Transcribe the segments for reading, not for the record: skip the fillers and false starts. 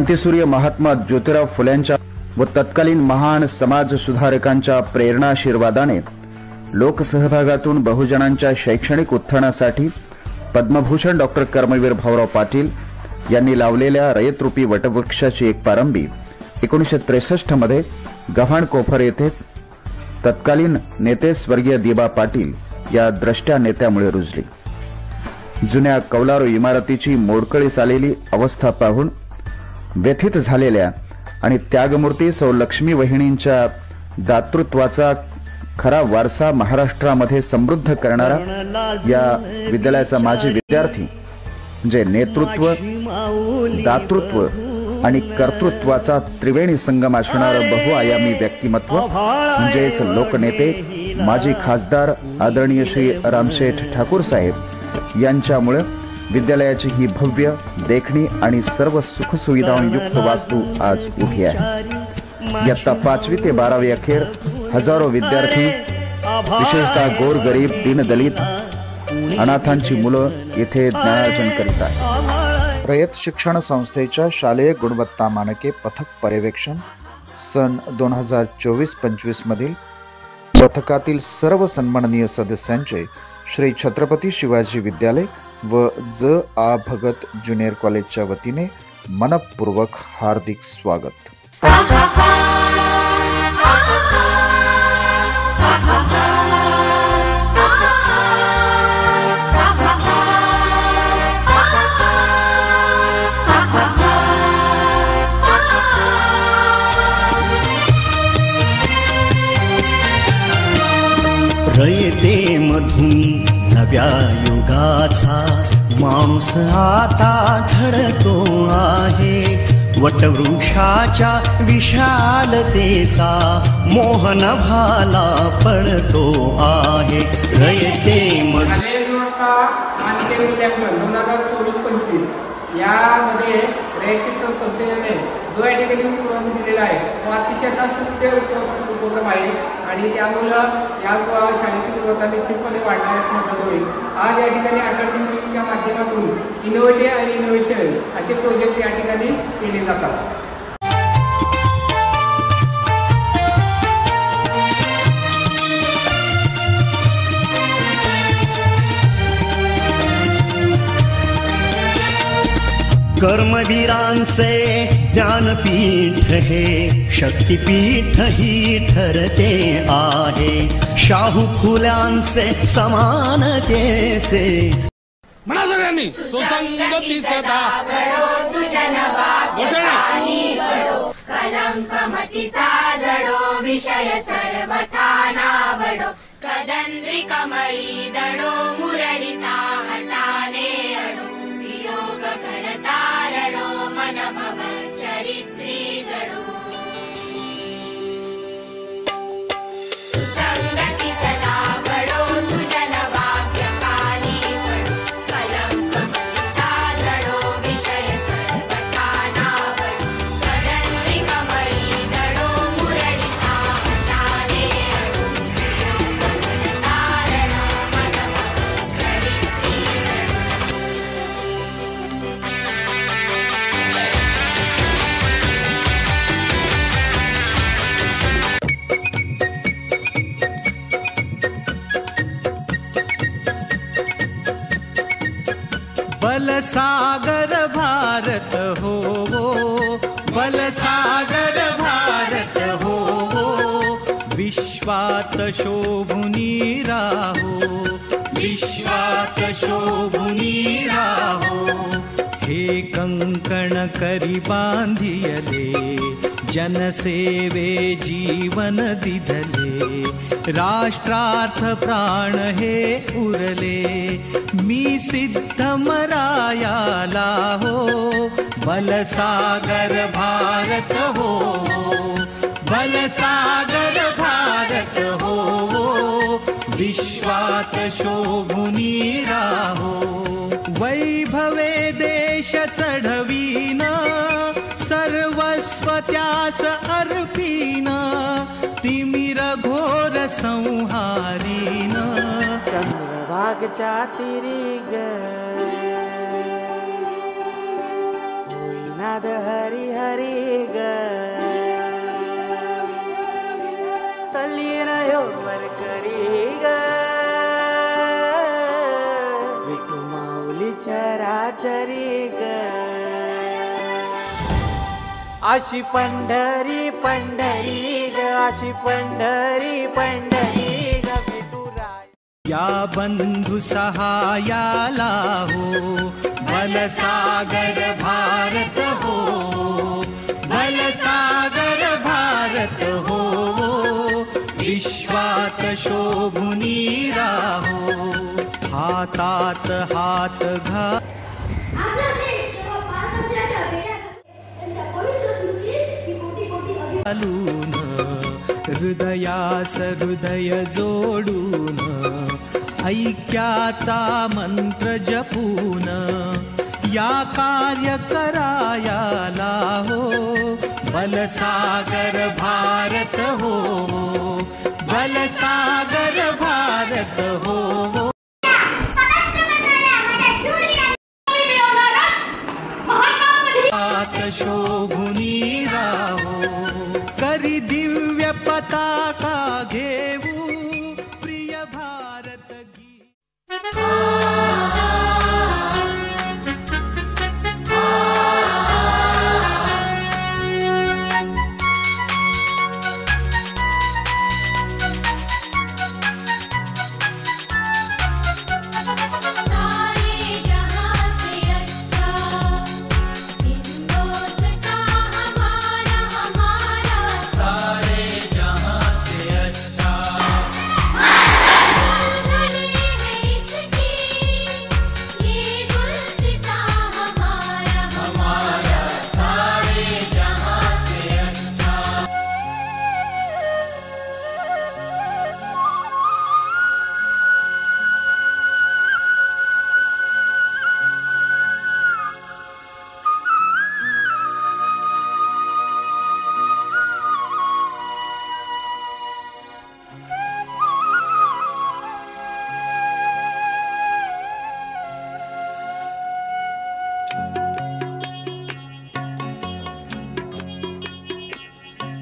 क्रांतिसूर्य महात्मा ज्योतिराव फुल्यांच्या व तत्कालीन महान समाज सुधारकांच्या प्रेरणाशीर्वादाने लोकसहभागातून बहुजनांच्या शैक्षणिक उत्थानासाठी पद्मभूषण डॉक्टर कर्मवीर भाऊराव पाटील यांनी लावलेल्या रयतरूपी वटवृक्षाची एक पारंबी 1963 मध्ये गव्हाण कोफर येथे तत्कालीन नेते स्वर्गीय दिबा पाटील या द्रष्ट्या नेत्यामुळे रुजली। जुन्या कौलारू इमारतीची मोडकळीस आलेली अवस्था पाहून व्यथित झालेल्या आणि त्यागमूर्ती सौ लक्ष्मी वहिनींच्या दातृत्वाचा खरा वारसा महाराष्ट्रामध्ये समृद्ध करणारा या विद्यालयाचा माजी विद्यार्थी म्हणजे नेतृत्व, दातृत्व आणि कर्तृत्वाचा त्रिवेणी संगम असणारं बहुआयामी व्यक्तिमत्व म्हणजेच लोकनेते माजी खासदार आदरणीय श्री रामशेठ ठाकूर साहेब यांच्यामुळे विद्यालयाची ही भव्य, देखणी आणि सर्व सुखसुविधांयुक्त वास्तू आज उभी आहे। इयत्ता 5वी ते 12वी अखेर हजारो विद्यार्थी, विशेषतः गोरगरीब, दीनदलित, अनाथांची मुलं येथे ज्ञानार्जन करीत आहेत। रयत शिक्षण संस्थेच्या शालेय गुणवत्ता मानके पथक पर्यवेक्षण सन 2024-25 मधील पथकातील सर्व सन्माननीय सदस्यांचे श्री छत्रपती शिवाजी विद्यालय व ज.आ. भगत ज्युनियर कॉलेजच्या वतीने मनपूर्वक हार्दिक स्वागत। रयते मधुनी नव्या युगाचा माणूस आता घडतो आहे। वटवृक्षाच्या विशालतेचा मोहन भाला पडतो आहे। रयते मानके मूल्यांकन 2024-25 यामध्ये रयत शिक्षण संस्थेने जो या ठिकाणी उपक्रम दिलेला आहे तो अतिशय स्तुत्य उपक्रम आहे आणि त्यामुळं या शाळेची गुणवत्ता निश्चितपणे वाढण्यास मदत होईल। आज या ठिकाणी अकॅडमीच्या माध्यमातून इनोव्हेटिव्ह आणि इनोव्हेशन असे प्रोजेक्ट या ठिकाणी केले जातात। कर्मवीरांचे ज्ञानपीठ हे शक्तिपीठ ही ठरते आहे। शाहू फुल्यांचे समानतेचे म्हणा सगळ्यांनी सुसंगती सदा घडो, सुजन वाक्यकानी घडो, कलंकमतीचा जडो, विषय सर्वथा नावडो, कदंद्री कमळी दडो, मुरडिता हटाने अडो, वियोग घडता रडो, मन भव चरित्री जडो। सुसंगती सदा घडो, सुजन वाक्यकानी घडो, कलंकमतीचा जडो, विषय सर्वथा नावडो, कदंद्री कमळी दडो, मुरडिता हटाने अडो, वियोग घडता रडो, मन भव चरित्री जडो। बलसागर भारत हो, बलसागर भारत हो, विश्वात शोभुनी राहो, विश्वात शोभुनी राहो। हे कंकण करी बांधियले, जनसेवे जीवन दिधले, राष्ट्रार्थ प्राण हे उरले, मी सिद्धमरायाला हो, बलसागर भारत हो, बलसागर भारत हो, विश्वात शोभुनी राहो। वैभवे देश चढवीन, सर्वस्व त्यास अर्पीन, तिमिर घोर संहारीन, चंद्रभागच्या तिरी ग नाद हरी हरी ग तल्लीन वर करी ग विठू माऊली चराचरी ग अशी पंढरी पंढरी ग अशी पंढरी पंढरी ग विठुराय या बंधु सहायाला हो बलसागर भारत हो बलसागर भारत हो विश्वात शोभुनी राहो हातात हात घा हृदयास हृदय जोडून ऐक्याचा मंत्र जपून या कार्य करायाला हो बलसागर भारत हो बलसागर भारत हो शोभुनी राहो करी दिव्य पताका घेऊ प्रिय भारत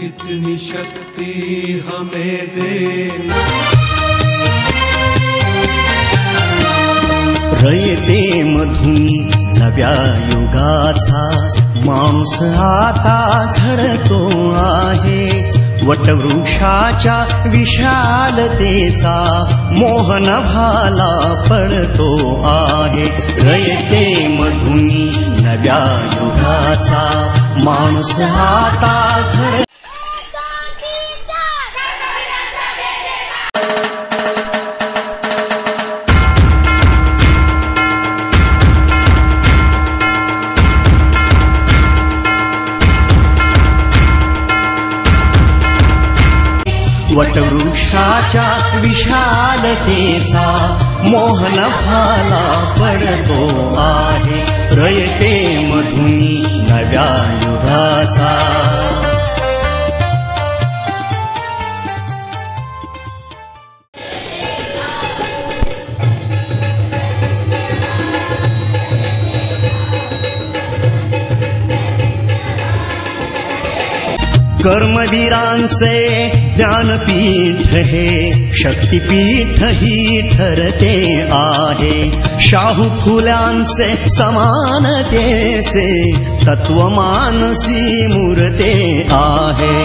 इतनी शक्ति हमें दे रयते मधुनी नव्या युगाचा माणूस आता घडतो आहे वटवृक्षाच्या विशालतेचा मोहन भाला पडतो आहे रयते मधुनी नव्या युगाचा माणूस आता घडतो वटवृक्षाच्या विशालतेचा मोहन भाला पडतो आहे रयते मधुनी नव्या युगाचा कर्मवीरांचे ज्ञानपीठ हे शक्तिपीठ ही ठरते आहे शाहू फुल्यांचे समानतेचे तत्वमानसी मूर्ते आहे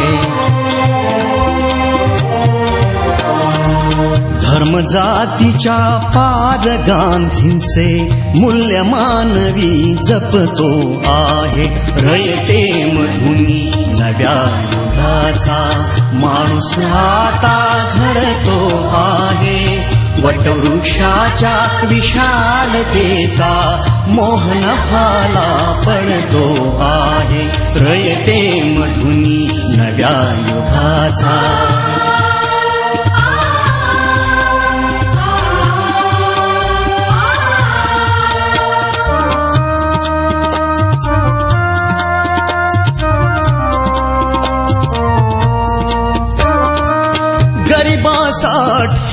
धर्म जातीच्या पाद गांधींचे मूल्य मानवी जपतो आहे रयते मधुनी नव्या युगाचा माणूस आता घडतो आहे वटवृक्षाच्या विशालतेचा मोहन भाला पडतो आहे रयते मधुनी नव्या युगाचा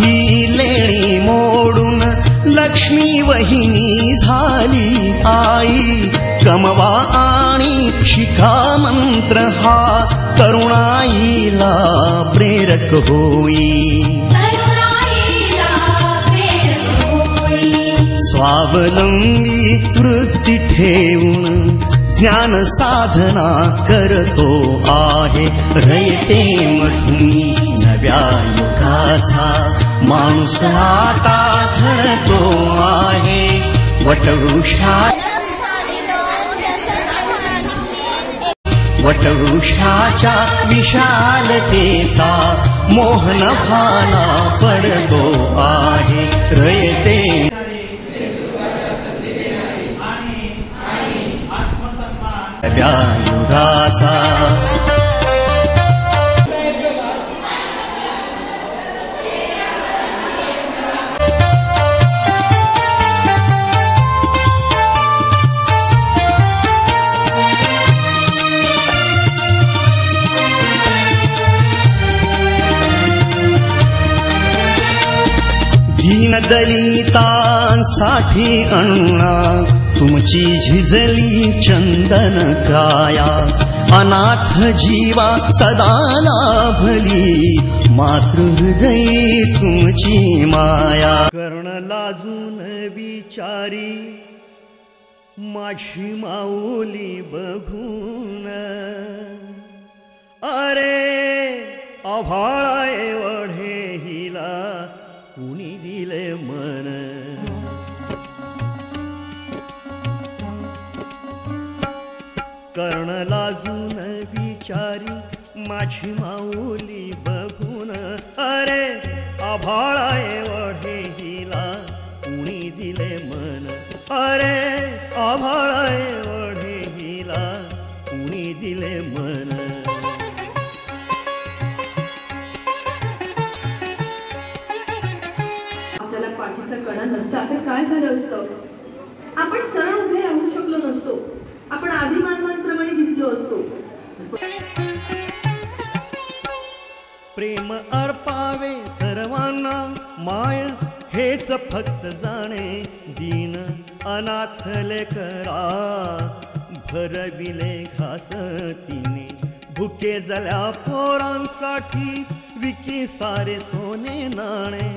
ही लेणी मोडून लक्ष्मी वहिनी झाली आई, कमवा आणि शिका मंत्र हा तरुणाईला प्रेरक होई. स्वावलंबी वृत्ती ठेवून ज्ञान साधना करतो आहे. रयते मधुनी नव्या युगाचा माणूस आता घडतो आहे. वटवृक्षाच्या विशालतेचा मोहन भाला पडतो आहे. रयते नव्या युगाचा. दलितांसाठी अण्णा तुमची झिजली चंदन काया. अनाथ जीवा सदा लाभली मातृहृदयी तुमची माया. कर्ण लाजून विचारी माझी माऊली बघून, अरे आभाळा एवढे हिला कुणी दिले मन. कर्ण लाजून विचारी माझी माऊली बघून, अरे आभाळा एवढे हिला कुणी दिले मन. अरे आभाळा एवढे हिला कुणी दिले मन. पाठीचा कणा नसता तर काय झालं असतं. आपण सरळ उभे राहू शकलो नसतो. आपण आदिमानवांप्रमाणे दिसलो असतो. प्रेम अर्पावे सर्वांना माय हेच फक्त जाणे. दीन अनाथ लेकरा भरविले घासतीने. भुके जल्या पोरांसाठी विकी सारे सोने नाणे.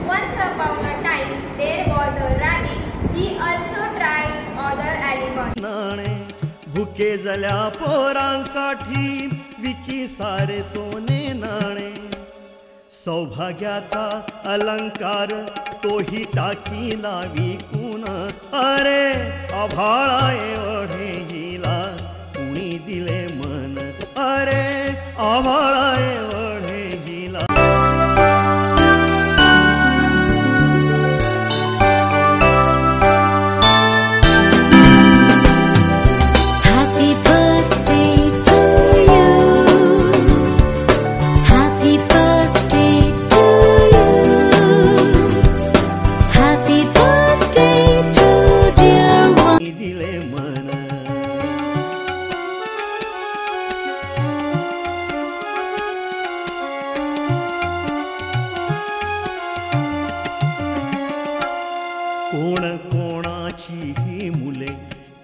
Once upon a time there was a rabbit. He also tried other animals. नाणे भुके जल्या पोरांसाठी विकी सारे सोने नाणे. सौभाग्याचा अलंकार तोही टाकीला विकून. अरे आभाळा एवढे हिला कुणी दिले मन. अरे आभाळा एवढे हिला. कोण कोणाची ही मुले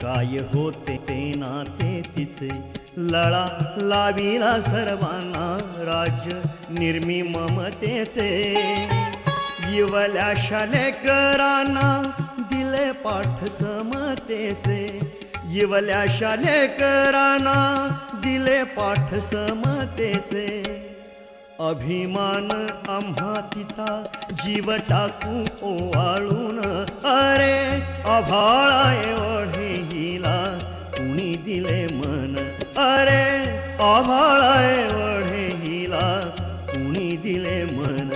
काय होते ते नाते तिचे. लळा लाविला सर्वांना राज्य निर्मी ममतेचे. इवल्या शालेकरांना दिले पाठ समतेचे. इवल्या शालेकरांना दिले पाठ समतेचे. अभिमान आम्हा तिचा जीव टाकू ओवाळून. अरे आभाळा एवढे हिला कुणी दिले मन. अरे आभाळा एवढे हिला कुणी दिले मन.